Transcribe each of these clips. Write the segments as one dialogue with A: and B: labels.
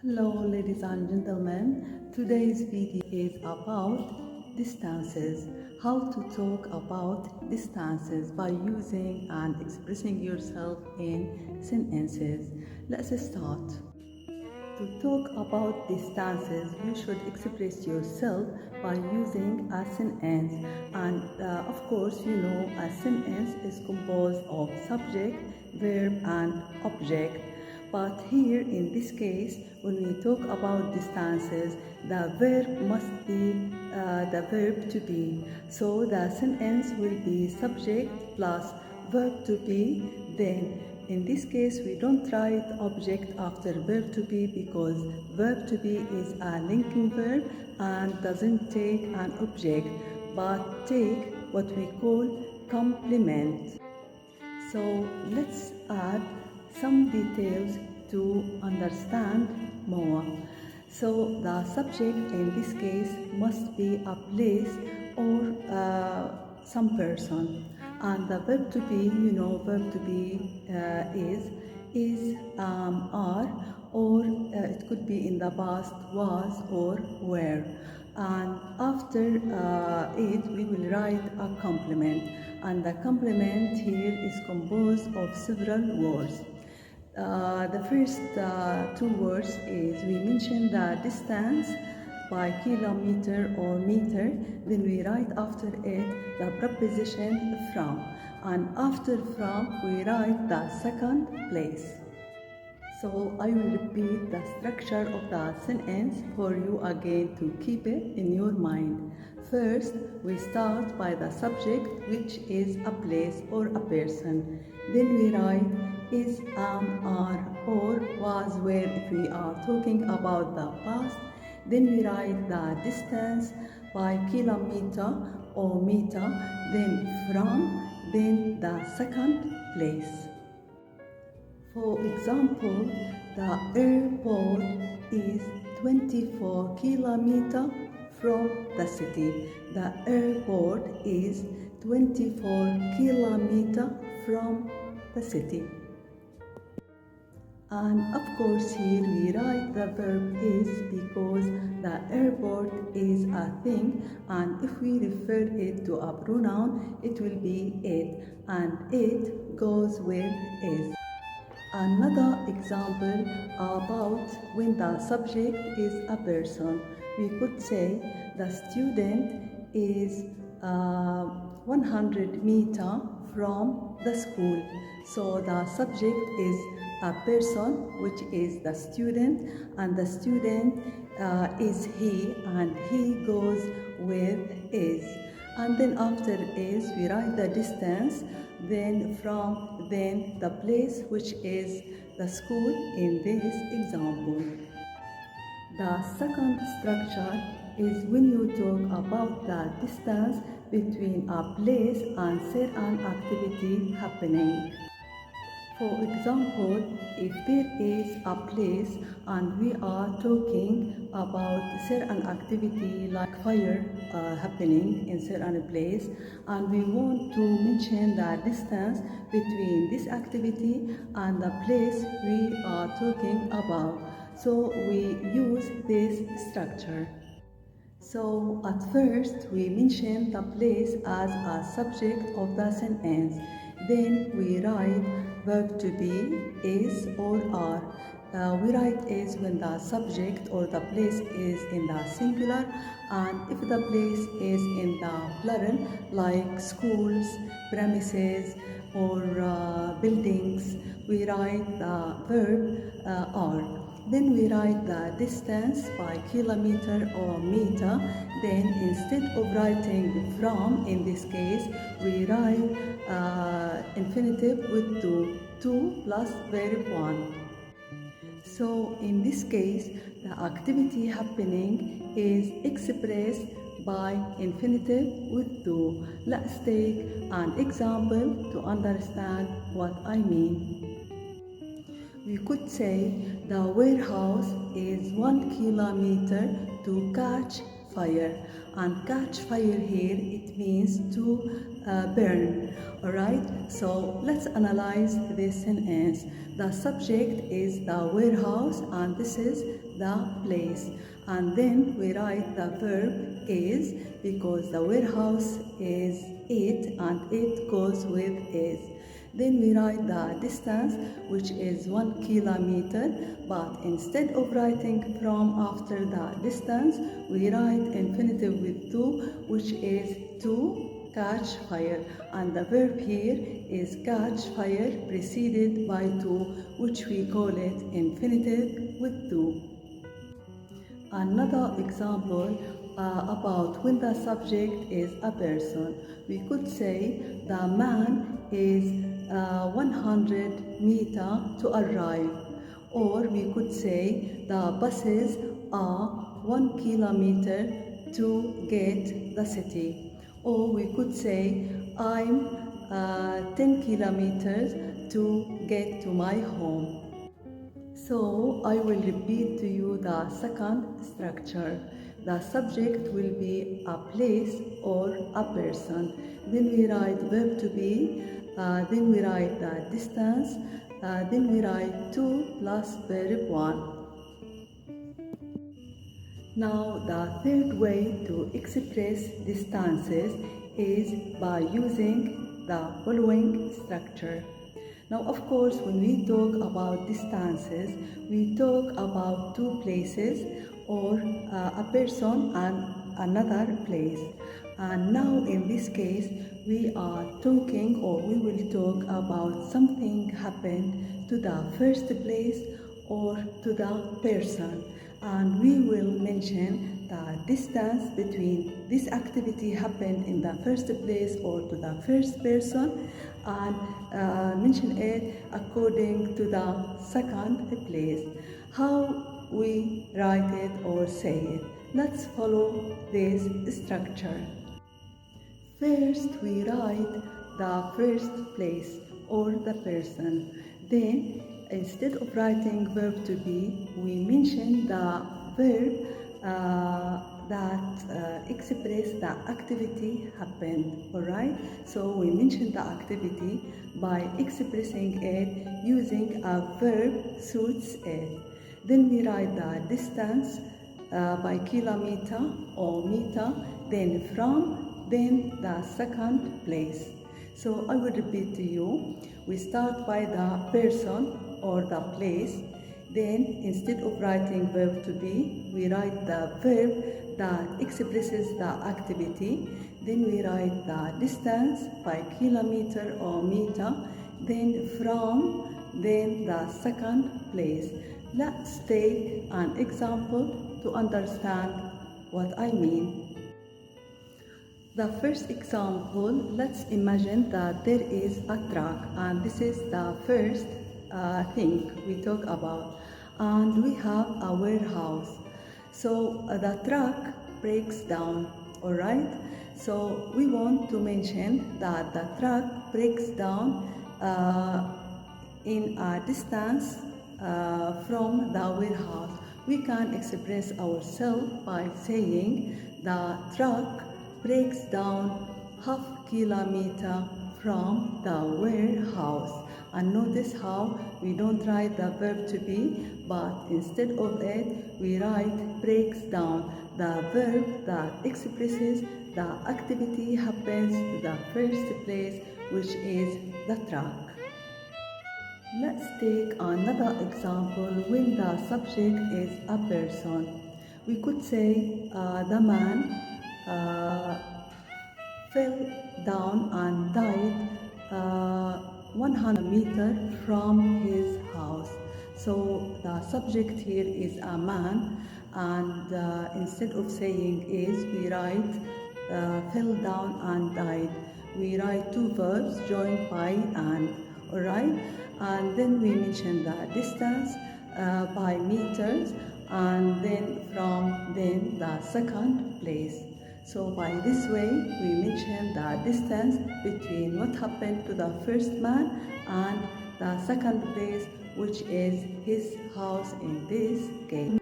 A: Hello, ladies and gentlemen. Today's video is about distances. How to talk about distances by using and expressing yourself in sentences. Let's start. To talk about distances, you should express yourself by using a sentence. And of course, a sentence is composed of subject, verb, and object. But here in this case, when we talk about distances, the verb must be the verb to be. So the sentence will be subject plus verb to be. Then in this case, we don't write object after verb to be because verb to be is a linking verb and doesn't take an object but take what we call complement. So let's add some details to understand more. So the subject in this case must be a place or some person, and the verb to be, verb to be is are, or it could be in the past, was or were. And after it we will write a complement, and the complement here is composed of several words. The first two words is we mention the distance by kilometer or meter, then we write after it the preposition from, and after from we write the second place. So I will repeat the structure of the sentence for you again to keep it in your mind. First, we start by the subject, which is a place or a person. Then we write is, am, are, or was, were if we are talking about the past. Then we write the distance by kilometer or meter, then from, then the second place. For example, the airport is 24 kilometers from the city. The airport is 24 kilometers from the city. And of course here we write the verb is because the airport is a thing, and if we refer it to a pronoun, it will be it, and it goes with is. Another example about when the subject is a person, we could say the student is 100 meters from the school. So the subject is a person, which is the student, and the student is he, and he goes with is. And then after is we write the distance, then from, then the place, which is the school in this example. The second structure is when you talk about the distance between a place and certain activity happening. For example, if there is a place and we are talking about certain activity like fire happening in certain place, and we want to mention the distance between this activity and the place we are talking about, so we use this structure. So at first we mention the place as a subject of the sentence. Then we write verb to be, is or are. We write is when the subject or the place is in the singular, and if the place is in the plural, like schools, premises, or buildings, we write the verb are. Then we write the distance by kilometer or meter. Then instead of writing from in this case, we write infinitive with to plus verb 1. So in this case, the activity happening is expressed by infinitive with to. Let's take an example to understand what I mean. We could say the warehouse is 1 kilometer to catch fire. And catch fire here, it means to burn. Alright, so let's analyze this sentence. The subject is the warehouse and this is the place. And then we write the verb is, because the warehouse is it and it goes with is. Then we write the distance, which is 1 kilometer, but instead of writing from after the distance, we write infinitive with to, which is to catch fire. And the verb here is catch fire preceded by to, which we call it infinitive with to. Another example about when the subject is a person. We could say the man is 100 meters to arrive, or we could say the buses are 1 kilometer to get the city, or we could say I'm 10 kilometers to get to my home. So I will repeat to you the second structure. The subject will be a place or a person. Then we write verb to be, then we write the distance, then we write to plus verb 1. Now the third way to express distances is by using the following structure. Now, of course, when we talk about distances, we talk about two places or a person and another place. And now, in this case, we are talking or we will talk about something happened to the first place or to the person. And we will mention the distance between this activity happened in the first place or to the first person, and mention it according to the second place. How we write it or say it. Let's follow this structure. First, we write the first place or the person. Then, instead of writing verb to be, we mention the verb that express the activity happened. Alright? So we mention the activity by expressing it using a verb suits it. Then we write the distance by kilometer or meter, then from, then the second place. So I will repeat to you. We start by the person or the place. Then instead of writing verb to be, we write the verb that expresses the activity. Then we write the distance by kilometer or meter. Then from, then the second place. Let's take an example to understand what I mean. The first example, let's imagine that there is a truck, and this is the first thing we talk about, and we have a warehouse. So the truck breaks down, alright? So we want to mention that the truck breaks down in a distance from the warehouse. We can express ourselves by saying the truck breaks down half kilometer from the warehouse. And notice how we don't write the verb to be, but instead of it, we write breaks down, the verb that expresses the activity happens to the first place, which is the truck. Let's take another example when the subject is a person. We could say the man fell down and died 100 meters from his house. So the subject here is a man, and instead of saying is, we write fell down and died. We write two verbs joined by and, alright? And then we mention the distance by meters, and then from then the second place. So by this way, we mention the distance between what happened to the first man and the second place, which is his house in this case.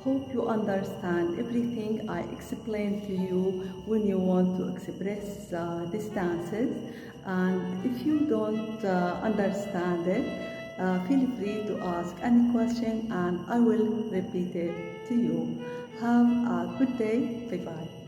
A: Hope you understand everything I explained to you when you want to express distances. And if you don't understand it, feel free to ask any question and I will repeat it to you. Have a good day. Bye bye.